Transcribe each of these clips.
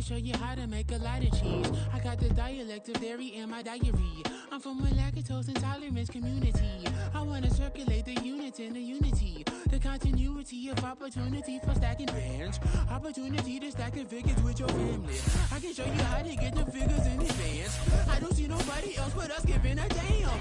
show you how to make a lot of cheese. I got the dialect of dairy in my diary. I'm from a lactose intolerance community. I want to circulate the units in the unity. The continuity of opportunity for stacking bands. Opportunity to stack the figures with your family. I can show you how to get the figures in advance. I don't see nobody else but us giving a damn. Ooh.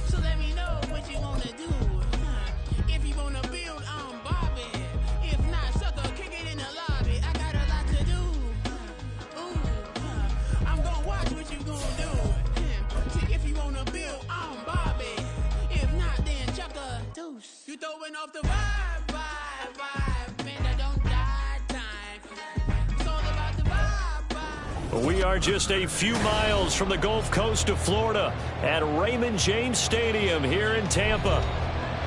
So let me know what you want to do. If you want to build, I'm Bobby. If not, sucker, kick it in the lobby. I got a lot to do. I'm gonna watch what you gonna do. See, if you want to build, I'm Bobby. If not, then chuck a deuce. You throwing off the vibe. Man, I don't die time. It's all about the vibe. We are just a few miles from the Gulf Coast of Florida at Raymond James Stadium here in Tampa.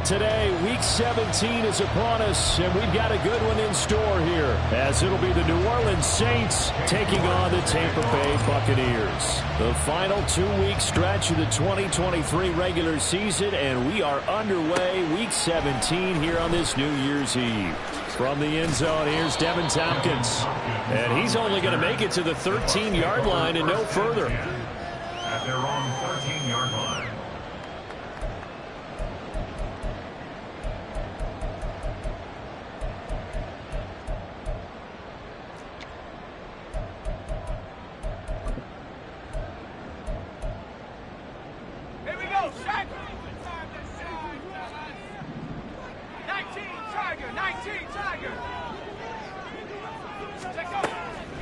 Today, Week 17 is upon us, and we've got a good one in store here, as it'll be the New Orleans Saints taking on the Tampa Bay Buccaneers. The final 2-week stretch of the 2023 regular season, and we are underway Week 17 here on this New Year's Eve. From the end zone, here's Devin Tompkins, and he's only going to make it to the 13-yard line and no further. At their own 13-yard line.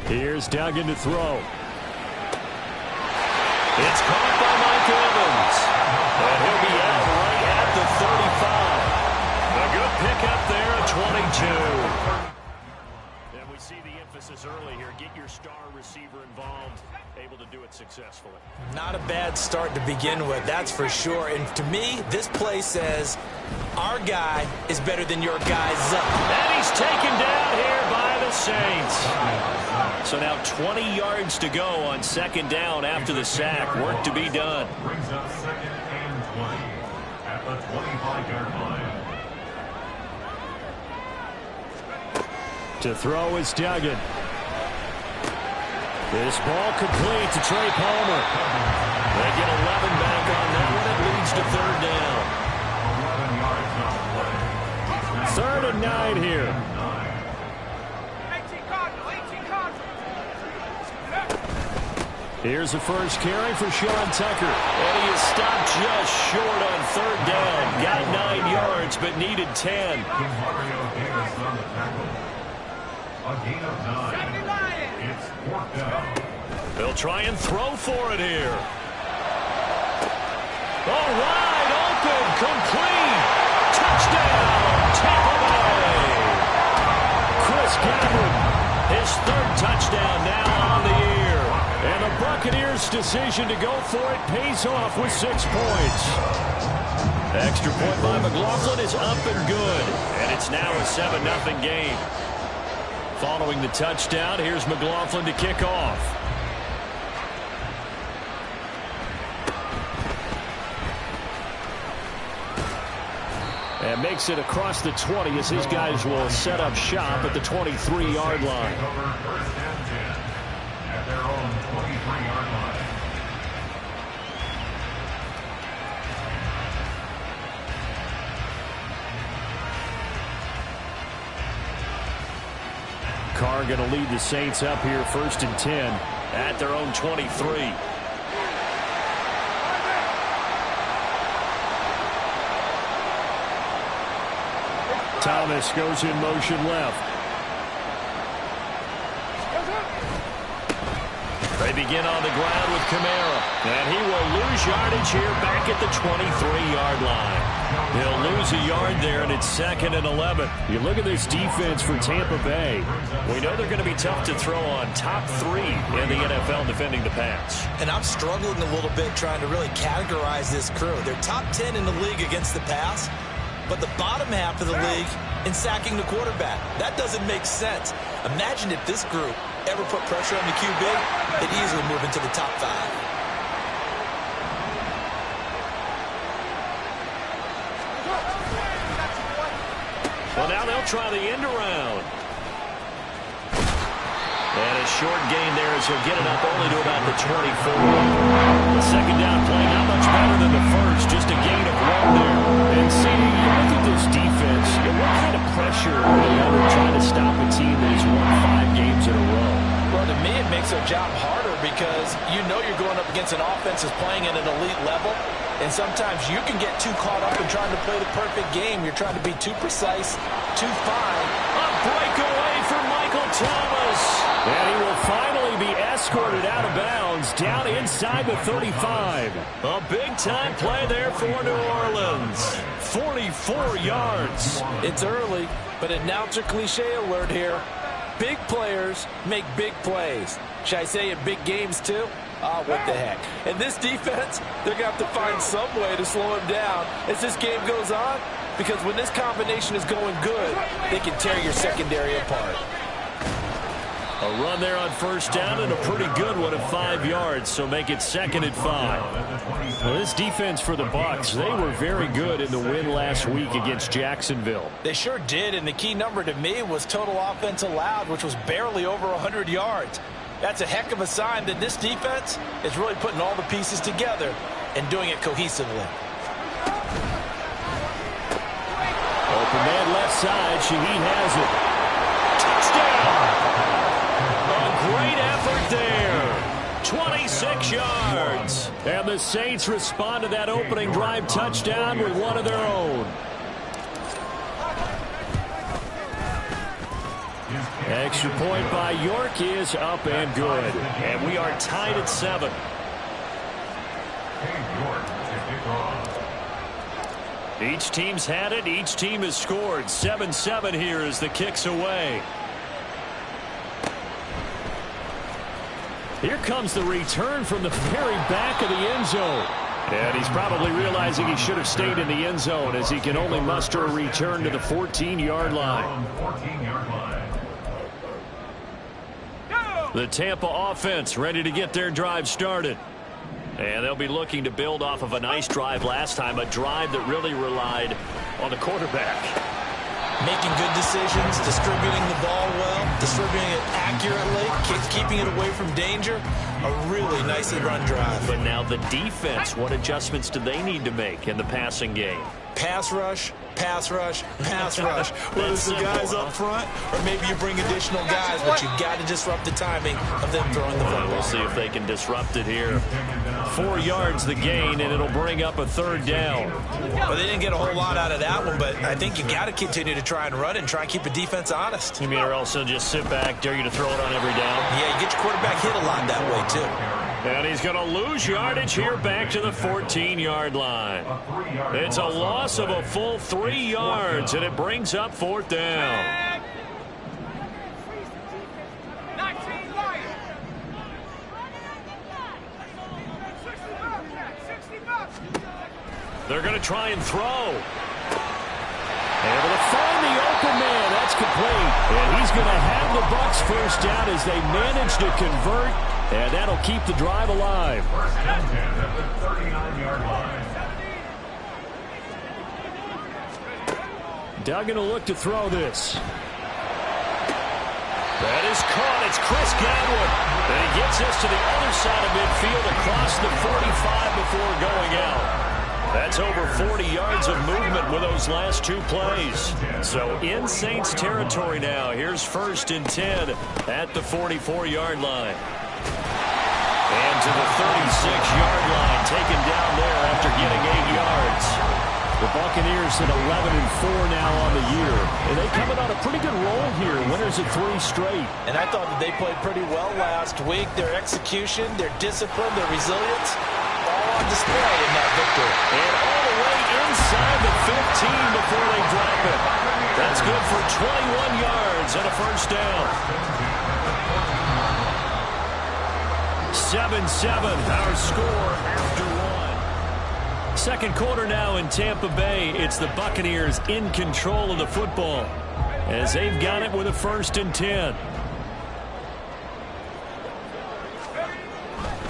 Here's Duggan to throw. It's caught by Mike Evans. And he'll be out right at the 35. A good pickup there, a 22. And we see the emphasis early here. Get your star receiver involved. Able to do it successfully. Not a bad start to begin with, that's for sure. And to me, this play says our guy is better than your guy's up. And he's taken down here by the Saints. So now 20 yards to go on second down after the sack. Work to be done. Brings up second and 20 at the 25-yard line. To throw is Duggan. This ball complete to Trey Palmer. They get 11 back on that one. It leads to third down. 3rd and 9 here. Here's the first carry for Sean Tucker. And he is stopped just short on third down. Got 9 yards, but needed 10. A gain of 9. It's 4th down. They'll try and throw for it here. Oh, wide open, complete. Touchdown, Tampa Bay. Chris Godwin, his 3rd touchdown now on the year. And the Buccaneers' decision to go for it pays off with 6 points. Extra point by McLaughlin is up and good. And it's now a 7-0 game. Following the touchdown, here's McLaughlin to kick off. And makes it across the 20 as his guys will set up shop at the 23-yard line. First and 10 at their own 23-yard line. Carr going to lead the Saints up here 1st and 10 at their own 23. Thomas goes in motion left. They begin on the ground with Kamara, and he will lose yardage here back at the 23-yard line. He'll lose a yard there, and it's 2nd and 11. You look at this defense for Tampa Bay. We know they're going to be tough to throw on. Top 3 in the NFL defending the pass. And I'm struggling a little bit trying to really categorize this crew. They're top 10 in the league against the pass, but the bottom half of the league in sacking the quarterback. That doesn't make sense. Imagine if this group ever put pressure on the QB, they'd easily move into the top 5. Well, now they'll try the end around. And a short gain there as he'll get it up only to about the 24. The second down play, not much better than the first, just a gain of 1 there. And see, you look at this defense, what kind of pressure are they under trying to stop a team that has won 5 games in a row? Well, to me, it makes their job harder because you know you're going up against an offense that's playing at an elite level. And sometimes you can get too caught up in trying to play the perfect game. You're trying to be too precise, too fine. A breakaway for Michael Thomas. And he will finally be escorted out of bounds down inside the 35. A big-time play there for New Orleans. 44 yards. It's early, but announcer cliche alert here. Big players make big plays. Should I say in big games too? What the heck. And this defense, they're going to have to find some way to slow him down as this game goes on. Because when this combination is going good, they can tear your secondary apart. A run there on first down and a pretty good one of 5 yards, so make it 2nd and 5. Well, this defense for the Bucs, they were very good in the win last week against Jacksonville. They sure did, and the key number to me was total offense allowed, which was barely over 100 yards. That's a heck of a sign that this defense is really putting all the pieces together and doing it cohesively. Open man left side, Shaheed has it. Touchdown! Great effort there. 26 yards. And the Saints respond to that opening drive touchdown with one of their own. Extra point by York is up and good. And we are tied at 7. Each team's had it. Each team has scored. 7-7 here as the kick's away. Here comes the return from the very back of the end zone. And he's probably realizing he should have stayed in the end zone as he can only muster a return to the 14-yard line. The Tampa offense ready to get their drive started. And they'll be looking to build off of a nice drive last time, a drive that really relied on the quarterback. Making good decisions, distributing the ball well, distributing it accurately, keeping it away from danger. A really nicely run drive. But now the defense, what adjustments do they need to make in the passing game? Pass rush, pass rush, pass rush. Whether it's the guys up front or maybe you bring additional guys, but you've got to disrupt the timing of them throwing the football. We'll see if they can disrupt it here. 4 yards the gain, and it'll bring up a 3rd down. Well, they didn't get a whole lot out of that one, but I think you got to continue to try and run and try and keep the defense honest. You mean or else they'll just sit back, dare you to throw it on every down? Yeah, you get your quarterback hit a lot that way, too. And he's going to lose yardage here back to the 14-yard line. It's a loss of a full 3 yards, and it brings up 4th down. They're going to try and throw. Able to find the open man. That's complete. And he's going to have the Bucs first down as they manage to convert. And that'll keep the drive alive. Duggan will look to throw this. That is caught. It's Chris Godwin. And he gets us to the other side of midfield across the 45 before going out. That's over 40 yards of movement with those last 2 plays. So in Saints territory now. Here's 1st and 10 at the 44-yard line. And to the 36-yard line, taken down there after getting 8 yards. The Buccaneers at 11-4 now on the year. And they coming on a pretty good roll here. Winners of 3 straight. And I thought that they played pretty well last week. Their execution, their discipline, their resilience, all on display in that victory. And all the way inside the 15 before they drop it. That's good for 21 yards and a first down. 7-7, our score after 1. Second quarter now in Tampa Bay. It's the Buccaneers in control of the football as they've got it with a 1st and 10.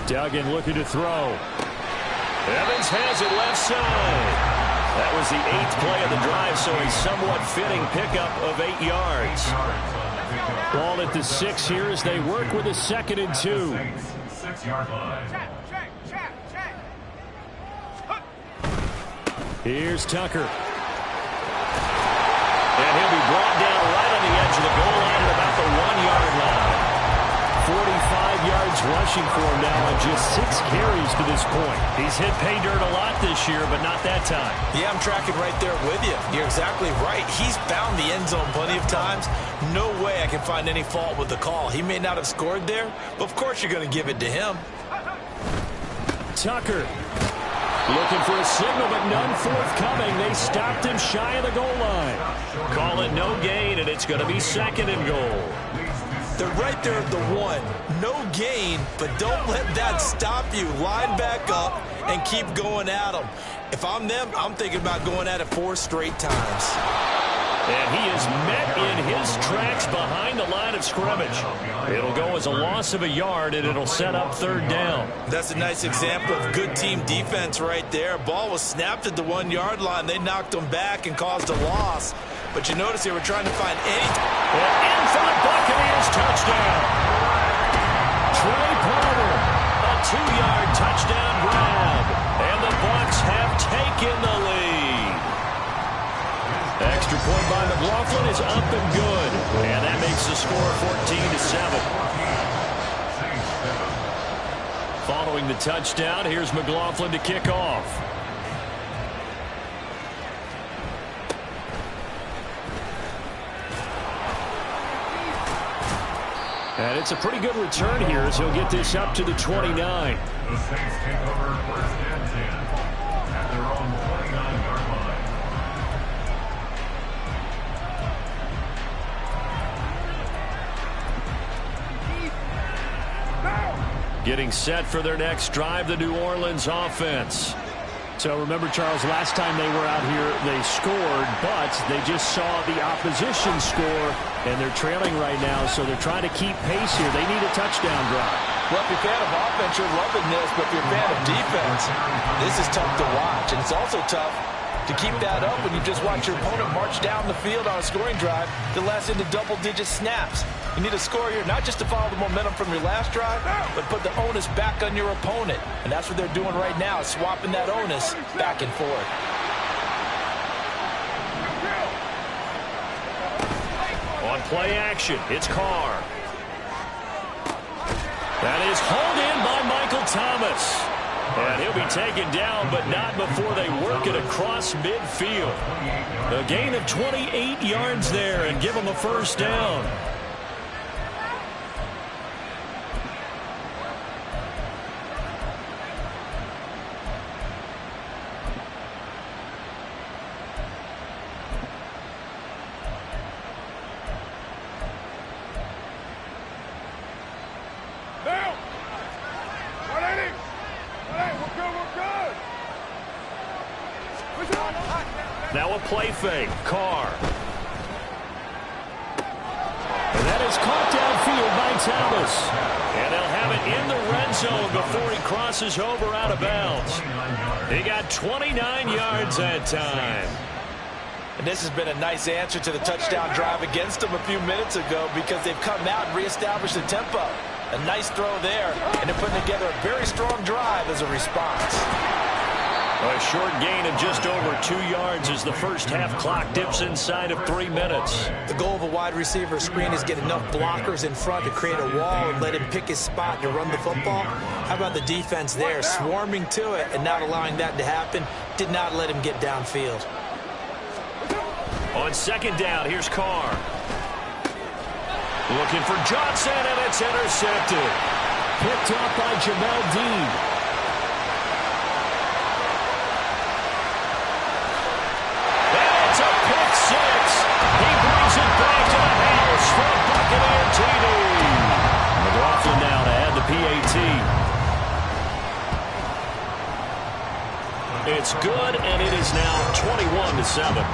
Duggan looking to throw. Evans has it left side. That was the 8th play of the drive, so a somewhat fitting pickup of 8 yards. Ball at the 6 here as they work with a 2nd and 2. 6-yard line. Here's Tucker. And he'll be brought down right on the edge of the goal line at about the 1-yard line. 45 yards rushing for him now on just 6 carries to this point. He's hit pay dirt a lot this year, but not that time. Yeah, I'm tracking right there with you. You're exactly right. He's found the end zone plenty of times. No way I can find any fault with the call. He may not have scored there, but of course you're going to give it to him. Tucker looking for a signal, but none forthcoming. They stopped him shy of the goal line. Call it no gain, and it's going to be 2nd and goal. They're right there at the 1. No gain, but don't let that stop you. Line back up and keep going at them. If I'm them, I'm thinking about going at it 4 straight times. And he is met in his tracks behind the line of scrimmage. It'll go as a loss of a yard, and it'll set up 3rd down. That's a nice example of good team defense right there. Ball was snapped at the 1-yard line. They knocked them back and caused a loss. But you notice they were trying to find any... And in for the Buccaneers touchdown. Trey Palmer, a 2-yard touchdown grab. And the Bucs have taken the lead. Extra point by Mckdawg is up and good. And that makes the score 14-7. Following the touchdown, here's Mckdawg to kick off. And it's a pretty good return here as he'll get this up to the 29. The Saints take over 1st and 10 at their own 29-yard line. Getting set for their next drive, the New Orleans offense. So remember, Charles, last time they were out here, they scored, but they just saw the opposition score, and they're trailing right now, so they're trying to keep pace here. They need a touchdown drive. Well, if you're a fan of offense, you're loving this, but if you're a fan of defense, this is tough to watch. And it's also tough to keep that up when you just watch your opponent march down the field on a scoring drive that lasts into double-digit snaps. You need a score here, not just to follow the momentum from your last drive, but put the onus back on your opponent. And that's what they're doing right now, swapping that onus back and forth. On play action, it's Carr. That is hauled in by Michael Thomas. And he'll be taken down, but not before they work it across midfield. A gain of 28 yards there and give him a 1st down. Now a play fake. Carr. And that is caught downfield by Thomas. And they'll have it in the red zone before he crosses over out of bounds. He got 29 yards that time. And this has been a nice answer to the touchdown drive against them a few minutes ago because they've come out and reestablished the tempo. A nice throw there, and they're putting together a very strong drive as a response. A short gain of just over 2 yards as the first half clock dips inside of 3 minutes. The goal of a wide receiver screen is get enough blockers in front to create a wall and let him pick his spot to run the football. How about the defense there, swarming to it and not allowing that to happen? Did not let him get downfield. On 2nd down, here's Carr. Looking for Johnson, and it's intercepted. Picked up by Jamel Dean. And it's a pick 6. He brings it back to the house for a Buccaneer TD. Mckdawg now to add the PAT. It's good, and it is now 21-7.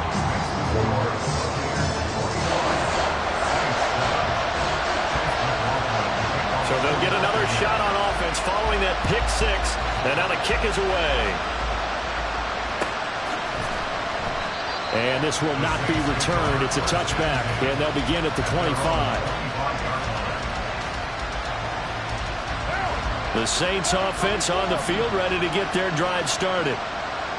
So they'll get another shot on offense following that pick 6. And now the kick is away. And this will not be returned. It's a touchback, and they'll begin at the 25. The Saints offense on the field, ready to get their drive started.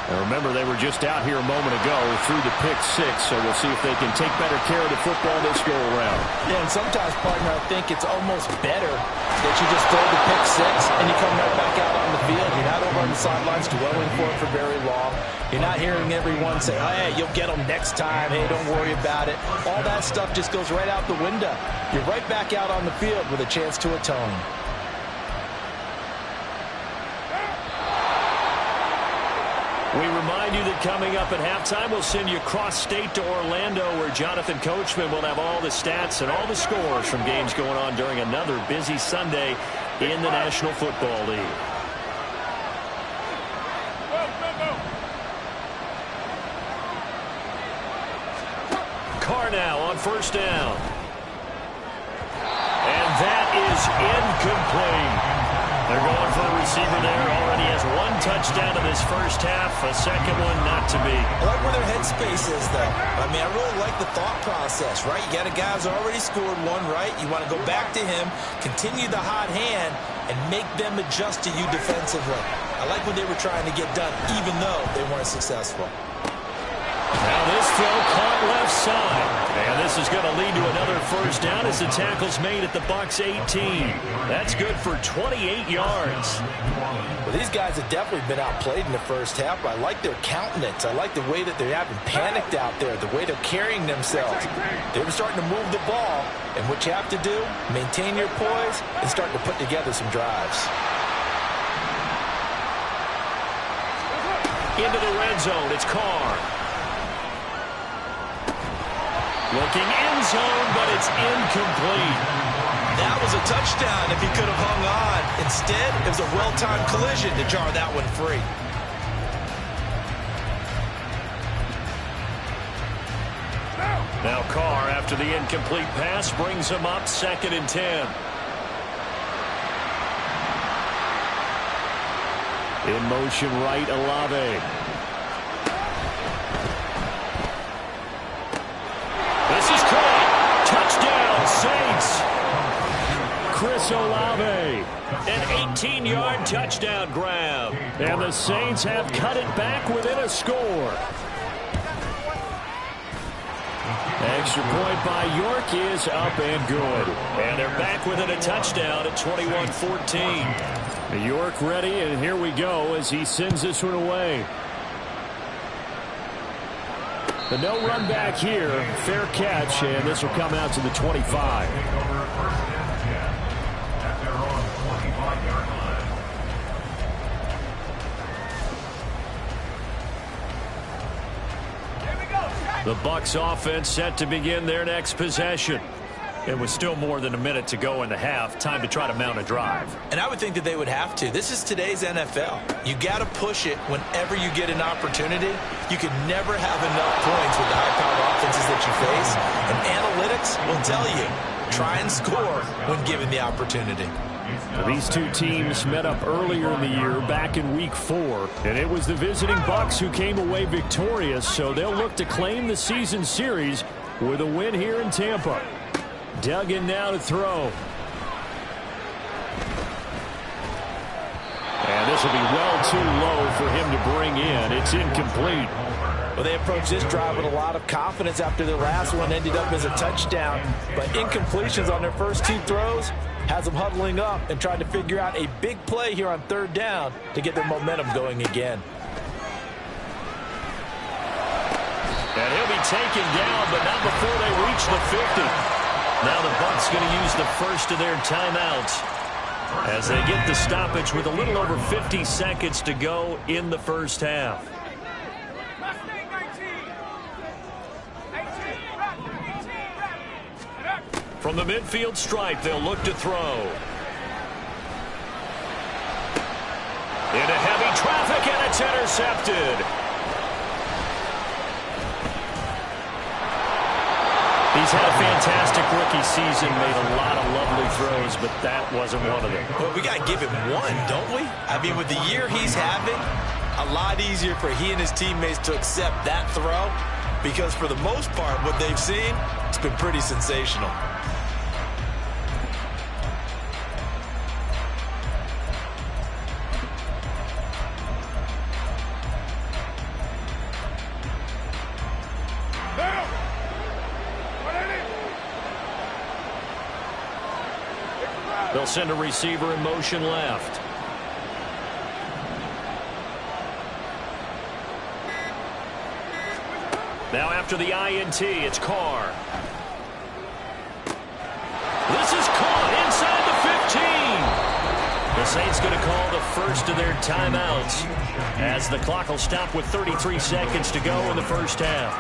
And remember, they were just out here a moment ago through the pick six, so we'll see if they can take better care of the football this go-around. Yeah, and sometimes, partner, I think it's almost better that you just throw the pick six and you come right back out on the field. You're not over on the sidelines dwelling for it for very long. You're not hearing everyone say, oh, hey, you'll get them next time. Hey, don't worry about it. All that stuff just goes right out the window. You're right back out on the field with a chance to atone. We remind you that coming up at halftime, we'll send you cross-state to Orlando, where Jonathan Coachman will have all the stats and all the scores from games going on during another busy Sunday in the National Football League. Carr now on first down. And that is incomplete. They're going for a receiver there. Already has one touchdown in this first half. A second one not to be. I like where their headspace is, though. I mean, I really like the thought process, right? You got a guy who's already scored one, right? You want to go back to him, continue the hot hand, and make them adjust to you defensively. I like what they were trying to get done, even though they weren't successful. Now this throw caught left side. And this is going to lead to another first down as the tackle's made at the Bucs 18. That's good for 28 yards. Well, these guys have definitely been outplayed in the first half. I like their countenance. I like the way that they haven't panicked out there, the way they're carrying themselves. They're starting to move the ball. And what you have to do, maintain your poise and start to put together some drives. Into the red zone, it's Carr. Looking end zone, but it's incomplete. That was a touchdown if he could have hung on. Instead, it was a well-timed collision to jar that one free. Now Carr, after the incomplete pass, brings him up 2nd and 10. In motion right, Olave. This is caught. Touchdown, Saints. Chris Olave. An 18-yard touchdown grab. And the Saints have cut it back within a score. Extra point by York is up and good. And they're back within a touchdown at 21-14. York ready, and here we go as he sends this one away. The no run back here, fair catch, and this will come out to the 25. The Bucs offense set to begin their next possession. It was still more than a minute to go in the half. Time to try to mount a drive. And I would think that they would have to. This is today's NFL. You got to push it whenever you get an opportunity. You can never have enough points with the high-powered offenses that you face. And analytics will tell you, try and score when given the opportunity. These two teams met up earlier in the year, back in Week 4, and it was the visiting Bucs who came away victorious, so they'll look to claim the season series with a win here in Tampa. Duggan now to throw. And this will be well too low for him to bring in. It's incomplete. Well, they approached this drive with a lot of confidence after the last one ended up as a touchdown. But incompletions on their first two throws has them huddling up and trying to figure out a big play here on 3rd down to get their momentum going again. And he'll be taken down, but not before they reach the 50. Now the Bucs going to use the first of their timeouts as they get the stoppage with a little over 50 seconds to go in the first half. From the midfield stripe, they'll look to throw. Into heavy traffic, and it's intercepted. He's had a fantastic rookie season, made a lot of lovely throws, but that wasn't one of them. Well, we got to give him one, don't we? I mean, with the year he's having, a lot easier for he and his teammates to accept that throw because for the most part, what they've seen, it's been pretty sensational. They'll send a receiver in motion left. Now after the INT, it's Carr. This is caught inside the 15. The Saints going to call the first of their timeouts as the clock will stop with 33 seconds to go in the first half.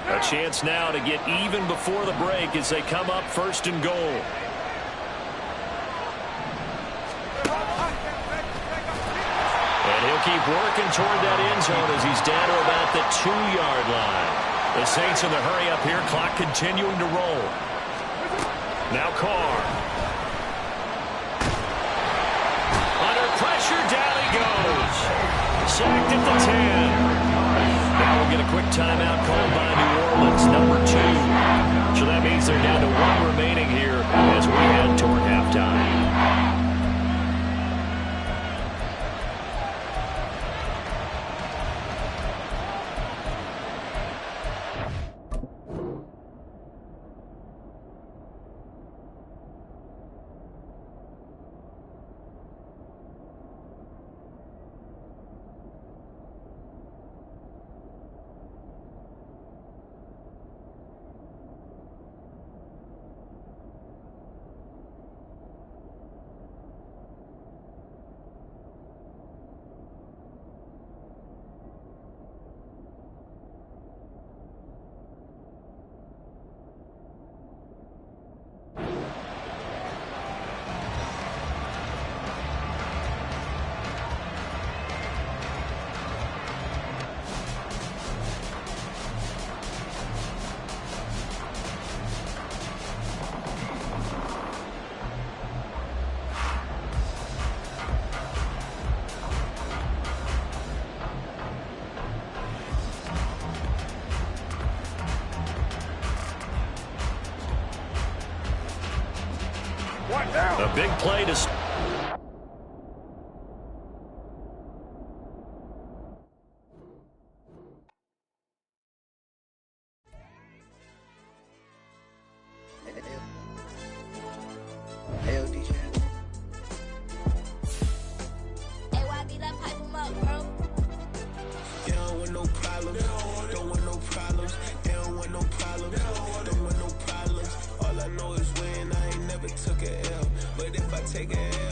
A chance now to get even before the break as they come up first and goal. And he'll keep working toward that end zone as he's down to about the 2-yard line. The Saints in the hurry up here, clock continuing to roll. Now Carr. Under pressure, down he goes. Sacked at the 10. Now we'll get a quick timeout called by New Orleans, number 2. So that means they're down to 1 remaining here as we head toward halftime. A big play to... Take it.